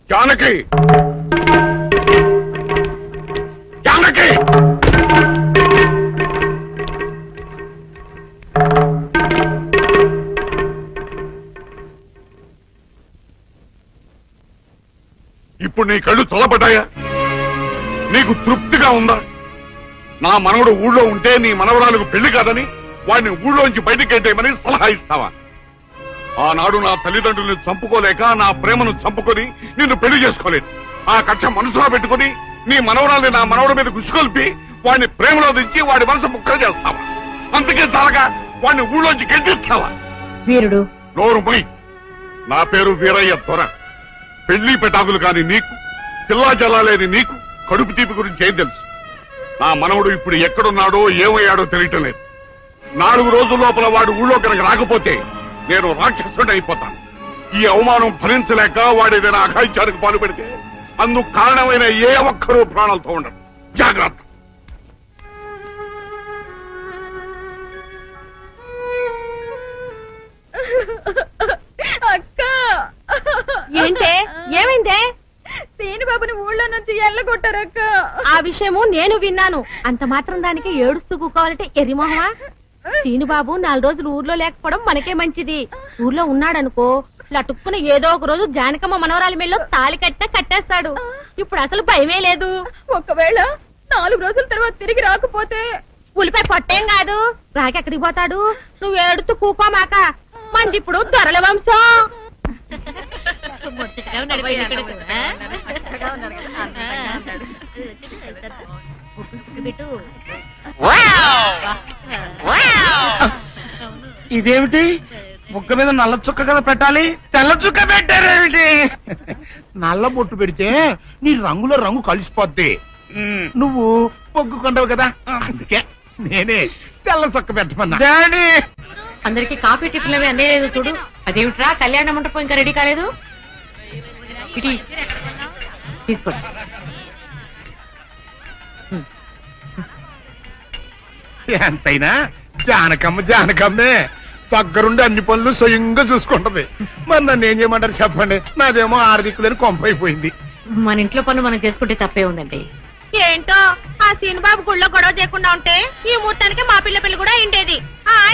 జానకి జానకి ఇప్పుడు నీ కళ్ళు చల్లబడ్డాయా? నీకు తృప్తిగా ఉందా? నా మనవడు ఊళ్ళో ఉంటే నీ మనవరాలకు పెళ్లి కాదని వాడిని ఊళ్ళోంచి బయటికి గెట్టేయమని సలహా ఇస్తావా? ఆనాడు నా తల్లిదండ్రుల్ని చంపుకోలేక నా ప్రేమను చంపుకొని నిన్ను పెళ్లి చేసుకోలేదు. ఆ కక్ష మనసులో పెట్టుకుని నీ మనవరాల్ని నా మనవడి మీద గుసికొల్పి వాడిని ప్రేమలో దించి వాడి మనసు ముక్కలు చేస్తావా? అందుకే చాలగా వాడిని ఊళ్ళోంచి గెంటిస్తావా? వీరుడు నోరు మై. నా పేరు వీరయ్య దొర. పెళ్లి పెటాకులు కాని నీకు, పిల్లా జల్లాలేని నీకు కడుపు తీపి గురించి ఏం తెలుసు? నా మనవడు ఇప్పుడు ఎక్కడున్నాడో ఏమయ్యాడో తెలియటం లేదు. 4 రోజుల లోపల వాడు ఊళ్ళో కనుక రాకపోతే నేను రాక్షసుడు అయిపోతాను. ఈ అవమానం భరించలేక వాడేదైనా అఘాయిత్యానికి పాలు పెడితే అందుకు కారణమైన ఏ ఒక్కరూ ప్రాణాలతో ఉండరు. జాగ్రత్త. అక్క ఏంటే ఏమైందే? సీనుబాబుని ఊళ్ళో నుంచి ఎల్లగొట్టారక్క. ఆ విషయము నేను విన్నాను. అంత మాత్రం దానికి ఏడుస్తూ కూకోవాలంటే ఎరిమోహమా? సీనుబాబు 4 రోజులు ఊర్లో లేకపోవడం మనకే మంచిది. ఊర్లో ఉన్నాడనుకో లటుక్కున ఏదో ఒక రోజు జానకమ్మ మనవరాలి మెళ్ళో తాళి కట్టేస్తాడు. ఇప్పుడు అసలు భయమే లేదు. ఒకవేళ 4 రోజుల తర్వాత తిరిగి రాకపోతే ఉలిపై పొట్టేం కాదు. రాకెక్కడికి పోతాడు? నువ్వు ఏడుతూ కూకోమాక. మంది ఇప్పుడు దొరల వంశం. ఇదేమిటి? ముక్క మీద నల్ల చుక్క కదా పెట్టాలి, తెల్ల చుక్క పెట్టారేమిటి? నల్ల బొట్టు పెడితే నీ రంగులో రంగు కలిసిపోద్ది. నువ్వు పొగ్గుకుంటావు కదా, అందుకే నేనే తెల్ల చుక్క పెట్టమన్నా. డాడీ, అందరికి కాఫీ టిఫిన్ అవి అందేలేదు చూడు. అదేమిట్రా, కళ్యాణ మంటపం ఇంకా రెడీ కాలేదు? ఇటీ తీసుకోండి. ఎంతైనా జానకమ్మే దగ్గరుండి అన్ని పనులు స్వయంగా చూసుకుంటది. మరి నన్ను ఏం చేయమంటారు చెప్పండి? నాదేమో 6 దిక్కులని కొంపైపోయింది. మన ఇంట్లో పనులు మనం చేసుకుంటే తప్పే ఉందండి. ఏంటో ఆ సీనుబాబు గుళ్ళో గొడవ చేయకుండా ఉంటే ఈ ముహూర్తానికి మా పిల్ల పెళ్లి కూడా అయిండేది.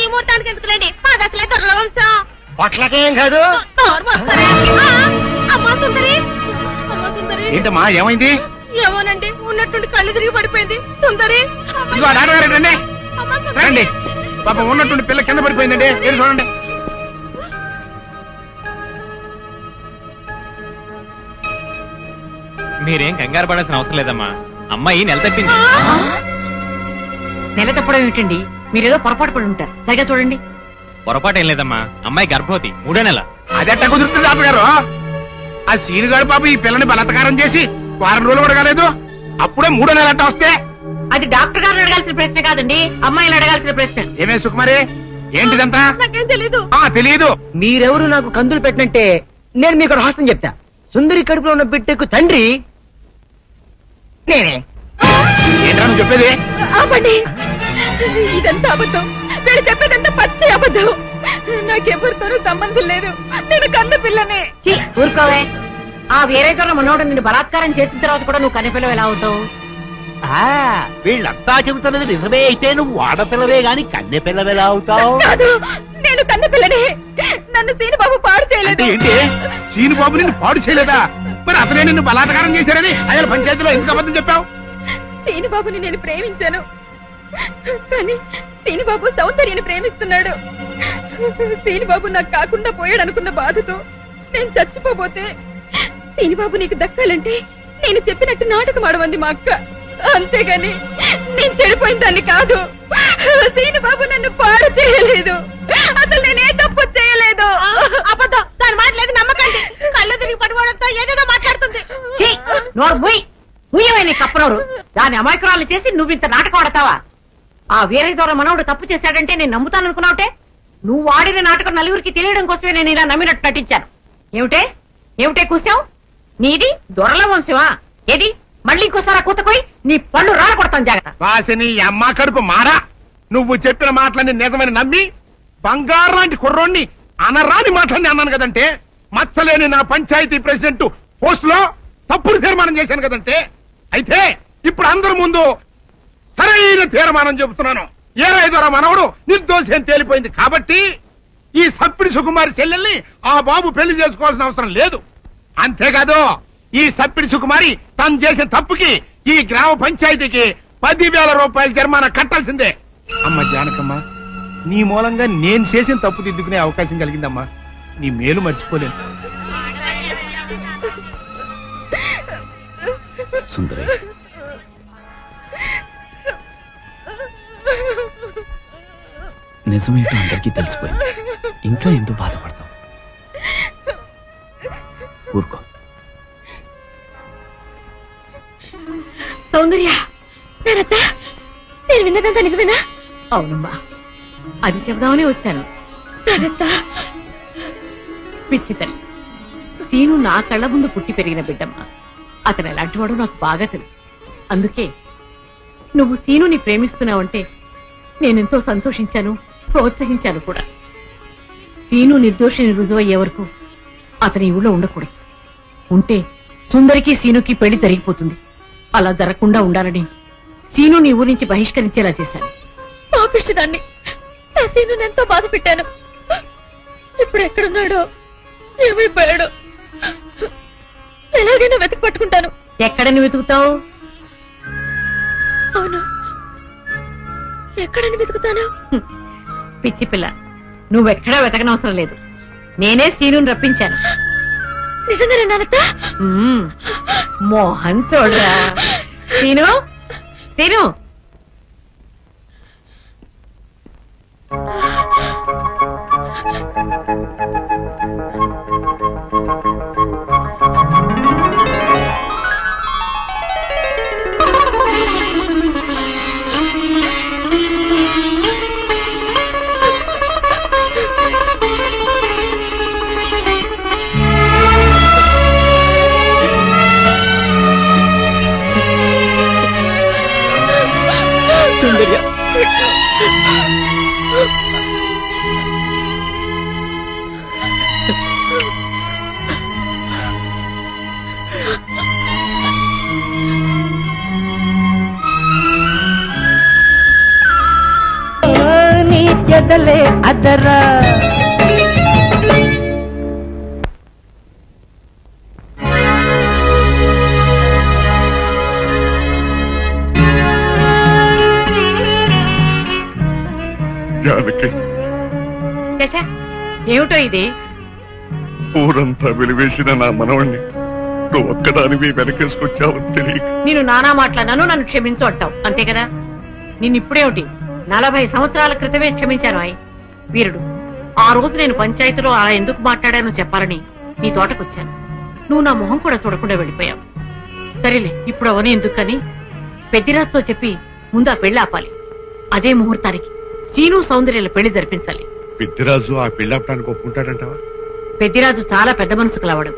ఈ ముహూర్తానికి ఎందుకులేండి, మాది అసలే దొరల వంశం. పొట్లకేం కాదు. అమ్మా సుందరి, అమ్మా సుందరి. ఏంటమ్మా ఏమైంది? ఏమోనండి, ఉన్నట్టుండి కళ్ళు తిరిగి పడిపోయింది. సుందరి రండి రండి. పాపం ఉన్నట్టుండి పిల్ల కింద పడిపోయిందండి. ఏం చూడండి. మీరేం కంగారు పడాల్సిన అవసరం లేదమ్మా. అమ్మాయి నెల తప్పింది. నెల తప్పడం ఏమిటండి? మీరేదో పొరపాటు పడి ఉంటారు. సరిగా చూడండి. పొరపాటు ఏం లేదమ్మా, అమ్మాయి గర్భవతి, 3వ నెల. అదెట్ట కుదురుతుంది డాక్టర్ గారు? ఆ సీనుగాడు పాప ఈ పిల్లని బలత్కారం చేసి 4 రోజులు కూడా కాలేదు, అప్పుడే 3వ నెల అట్ట వస్తే? అది డాక్టర్ గారిని అడగాల్సిన ప్రశ్న కాదండి, అమ్మాయిని అడగాల్సిన ప్రశ్న. ఏమే సుకుమారి, ఏంటిదంతా? నాకేం తెలీదు. తెలీదు. మీరెవరు నాకు కందులు పెట్టినట్టే నేను మీకు రహస్యం చెప్తా. సుందరి కడుపులో ఉన్న బిడ్డకు తండ్రి నేనే. ఏంటా నువ్వు చెప్పేది? ఆపండి, ఇదంతా అబద్ధం. వీడు చెప్పేదంతా పచ్చి అబద్ధం. నాకెవరితోనూ సంబంధం లేదు. నేను కన్న పిల్లనే. ఊరుకోవే. ఆ వేరేతోనే మనోడు నిన్ను బలాత్కారం చేసిన తర్వాత కూడా నువ్వు కన్నెపిల్లవు ఎలా అవుతావు? వీళ్ళంతా చెబుతున్నది నిజమే అయితే నువ్వు ఆడపిల్లవే గాని కన్నె పిల్లవెలా అవుతావు? కాదు, నేను కన్న పిల్లనే. నన్ను సీనుబాబు పాడు చేయలేదు. ఏంటి? సీనుబాబు నిన్ను పాడు చేయలేదా? మరి అతనే నిన్ను బలాత్కారం చేశారని అదే పంచాయతీలో ఎందుకు అబద్ధం చెప్పావు? సీనుబాబుని నేను ప్రేమించాను, కానీ సీనుబాబు సౌందర్యని ప్రేమిస్తున్నాడు. సీనుబాబు నాకు కాకుండా పోయాడు అనుకున్న బాధతో నేను చచ్చిపోబోతే, సీనుబాబు నీకు దక్కాలంటే నేను చెప్పినట్టు నాటకం ఆడమంది మా అక్క. అంతేగాని నేను చెడిపోయిన దాన్ని కాదు. సీనుబాబు నన్ను పాడు చేయలేదు. అసలు నేనే తప్పు చేయలేదు. అబద్ధం. దాని మాట లేదు, నమ్మకండి. కళ్ళు తిరిగి పడిపోవడంతో ఏదేదో మాట్లాడుతుంది. కప్పనోరు దాని అమాయకురాలు చేసి నువ్వు ఇంత నాటకం ఆడతావా? ఆ వీరయ్య ద్వారా మనవుడు తప్పు చేశాడంటే నేను నమ్ముతాననుకున్నావుటే. నువ్వు ఆడిన నాటకం నలుగురికి తెలియడం కోసమే నేను ఇలా నమ్మినట్టు నటించాను. ఏమిటే కూసావు? నీది దొరల వంశమా? ఏది మళ్ళీ ఇంకోసారి కూతకోయి నీ పళ్ళు రాలకొడతాను. జాగ్రత్త. వాసిని అమ్మ కడుపు మారా. నువ్వు చెప్పిన మాటలన్నీ నిజమని నమ్మి బంగారు లాంటి కుర్రోణ్ణి అనరాని మాటలన్నీ అన్నాను కదంటే, మచ్చలేని నా పంచాయతీ ప్రెసిడెంట్ పోస్ట్ లో తప్పుడు తీర్మానం చేశాను కదంటే. అయితే ఇప్పుడు అందరి ముందు సరైన తీర్మానం చెబుతున్నాను. ఏరయ్య ద్వారా మనవడు నిర్దోషి అని తేలిపోయింది కాబట్టి ఈ సప్పిడి సుకుమారి చెల్లెల్ని ఆ బాబు పెళ్లి చేసుకోవాల్సిన అవసరం లేదు. అంతేకాదు ఈ సప్పిడి సుకుమారి తను చేసిన తప్పుకి ఈ గ్రామ పంచాయతీకి 10,000 రూపాయల జరిమానా కట్టాల్సిందే. అమ్మ జానకమ్మ, నీ మూలంగా నేను చేసిన తప్పు దిద్దుకునే అవకాశం కలిగిందమ్మా. నీ మేలు మర్చిపోలేను. సుందరి, నిజమేంటో అందరికీ తెలిసిపోయింది. ఇంకా ఎందుకు బాధపడతావు? ఊరుకో. సౌందర్య, నానత్త, నేను విన్నదంతా నిజమేనా? అవునమ్మా, అది చెబుదామని వచ్చాను. నానత్త, పిచ్చి తల్లి, సీను నా కళ్ళ ముందు పుట్టి పెరిగిన బిడ్డమ్మా. అతను ఎలాంటి వాడో నాకు బాగా తెలుసు. అందుకే నువ్వు సీనుని ప్రేమిస్తున్నావంటే నేనెంతో సంతోషించాను, ప్రోత్సహించాను కూడా. సీను నిర్దోషిని రుజువయ్యే వరకు అతని ఊళ్ళో ఉండకూడదు. ఉంటే సుందరికి సీనుకి పెళ్లి జరిగిపోతుంది. అలా జరగకుండా ఉండాలని సీను నీ ఊరి నుంచి బహిష్కరించేలా చేశాను. పాపిష్టిదాన్ని, నా సీనుని ఎంతో బాధ పెట్టాను. ఇప్పుడు ఎక్కడున్నాడో, ఏమైపోయాడో ఎలాగైనా వెతికి పట్టుకుంటాను. ఎక్కడని వెతుకుతావు? అవును, ఎక్కడని వెతుకుతాను? పిచ్చి పిల్ల, నువ్వెక్కడా వెతకనవసరం లేదు. నేనే సీనుని రప్పించాను. నిజంగానే నానత్త? మోహన్ చూడరా. సీను, సీను, సుందర్య, నీ ఎదలే అదరా. జానకి, చచ్చా, ఏమిటో ఇది? ఊరంతా వెలివేసిన నా మనవణ్ణి నువ్వు ఒక్కదానివి వెనకేసుకొచ్చావని తెలియక నేను నానా మాట్లాడాను, నన్ను క్షమించు అంటావు, అంతే కదా? నిన్నిప్పుడేమిటి, 40 సంవత్సరాల క్రితమే క్షమించాను. వీరుడు, ఆ రోజు నేను పంచాయతీలో అలా ఎందుకు మాట్లాడానో చెప్పాలని నీ తోటకొచ్చాను. నువ్వు నా మొహం కూడా చూడకుండా వెళ్ళిపోయావు. సరేలే, ఇప్పుడు అవని ఎందుకు కానీ పెద్దిరాజుతో చెప్పి ముందు ఆ పెళ్లి ఆపాలి. అదే ముహూర్తానికి సీను సౌందర్యాల పెళ్లి జరిపించాలి. పెద్దిరాజు ఆ పెళ్ళాపడానికి ఒప్పుకుంటాడంటావా? పెద్దిరాజు చాలా పెద్ద మనసు కలవాడు.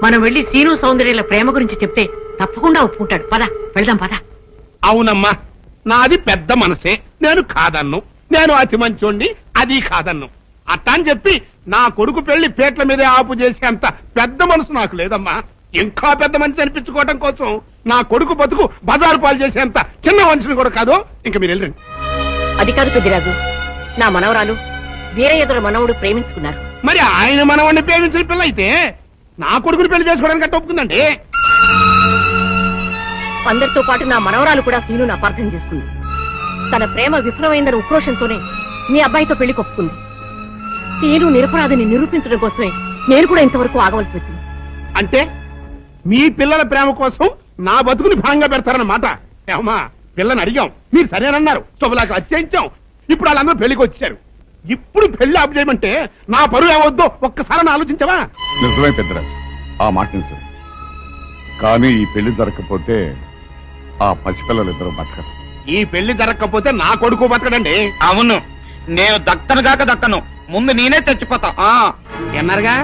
మనం వెళ్లి సీను సౌందర్యాల ప్రేమ గురించి చెప్తే తప్పకుండా ఒప్పుకుంటాడు. పద, వెళ్దాం పద. అవునమ్మా, నాది పెద్ద మనసే, నేను కాదన్ను. నేను అతి మంచోండి, అది కాదన్ను. అట్టా అని చెప్పి నా కొడుకు పెళ్లి పేట్ల మీదే ఆపు చేసేంత పెద్ద మనసు నాకు లేదమ్మా. ఇంకా పెద్ద మనిషి అనిపించుకోవడం కోసం నా కొడుకు బతుకు బజారు పాలు చేసేంత చిన్న మనిషిని కూడా కాదు. ఇంకా మీరు వెళ్ళండి. అది కాదు పెద్దిరాజు, నా మనవరాలు వీరయ్యదుల మనవుడు ప్రేమించుకున్నారు. మరి ఆయన మనవాడిని ప్రేమించిన పిల్ల అయితే నా కొడుకుని పెళ్లి చేసుకోవడానికి అట్ట ఒప్పుకుందండి. అందరితో పాటు నా మనవరాలు కూడా సీనును అపార్థం చేసుకుంది. తన ప్రేమ విఫలమైందన్న ఉక్రోషంతోనే మీ అబ్బాయితో పెళ్లి కొప్పుకుంది. సీను నిరపరాధిని నిరూపించడం కోసమే నేను కూడా ఇంతవరకు ఆగవలసి వచ్చింది. అంటే మీ పిల్లల ప్రేమ కోసం నా బతుకుని భాగంగా పెడతారన్నమాట. ఏమా, పిల్లని అడిగాం, మీరు సరేనన్నారు, శుభలాకి అత్యించాం. ఇప్పుడు వాళ్ళందరూ పెళ్లికి వచ్చారు. ఇప్పుడు పెళ్లి ఆపు చేయమంటే నా పరువు ఏమవుద్దో ఒక్కసారి ఆలోచించవా? నిజమే పెద్దరాజు, ఆ మాట నిజమే. కానీ ఈ పెళ్లి జరగకపోతే ఆ పసిపిల్లలిద్దరూ బతకరు. ఈ పెళ్లి జరగకపోతే నా కొడుకు బతకడండి. అవును, నేను దక్కను కాక దక్కను, ముందు నేనే చచ్చిపోతా. ఎన్నారుగా,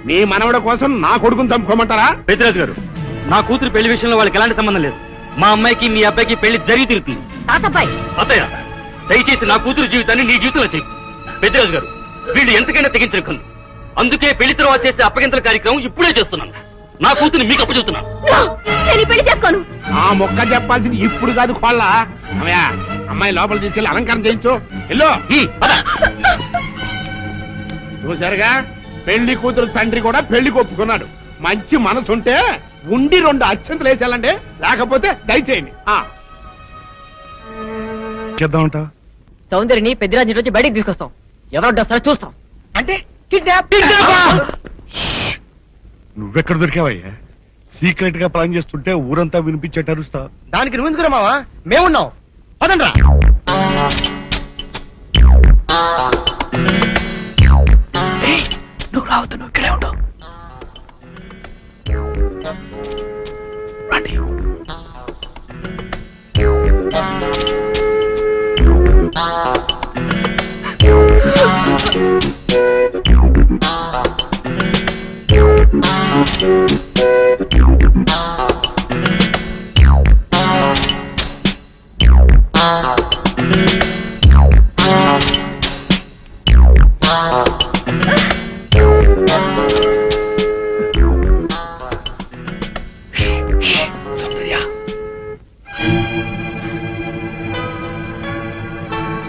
మీ మనవడ కోసం నా కొడుకుని చంపుకోమంటారా? పెద్దరాజు గారు, నా కూతురు పెళ్లి విషయంలో వాళ్ళకి ఎలాంటి సంబంధం లేదు. మా అమ్మాయికి మీ అబ్బాయికి పెళ్లి జరిగి తిరుగుతుంది. తాతబ్బాయి, అత్తయ్య, దయచేసి నా కూతురు జీవితాన్ని నీ జీవితంలో చెయ్యి. పెద్దరాజు గారు, వీళ్ళు ఎంతకైనా తెగించరు. అందుకే పెళ్లి తర్వాత చేసే అప్పగింతల కార్యక్రమం ఇప్పుడే చేస్తున్నాను. నా కూతురు మీకు అప్పు చెబుతున్నాను. నో, నేను ఈ పెళ్లి చేసుకోను. ఆ మొక్క చెప్పాల్సింది ఇప్పుడు కాదు కోళ్ళ. అమ్మయ్య, అమ్మాయి లోపల తీసుకెళ్లి అలంకారం చేయించు. ఎల్లో చూసారుగా, పెళ్లి కూతురు తండ్రి కూడా పెళ్లికి ఒప్పుకున్నాడు. మంచి మనసుంటే ఉండి 2 అత్యంతలు వేసేయాలండి, లేకపోతే దయచేయండి. చేద్దామంట. సౌందర్యని పెద్దరాజు నుంచి బయటికి తీసుకొస్తాం. ఎవరు వస్తారో చూస్తాం. అంటే కిడ్నాప్. నువ్వెక్కడ దొరికావయ్యా? సీక్రెట్ గా ప్లాన్ చేస్తుంటే ఊరంతా వినిపించేట అరుస్తా. దానికి నువ్వు ఎందుకు మావా? మేమున్నాం. పదండ్రా. నువ్వు రావద్దు, నువ్వు ఇక్కడే ఉండవు. రండి.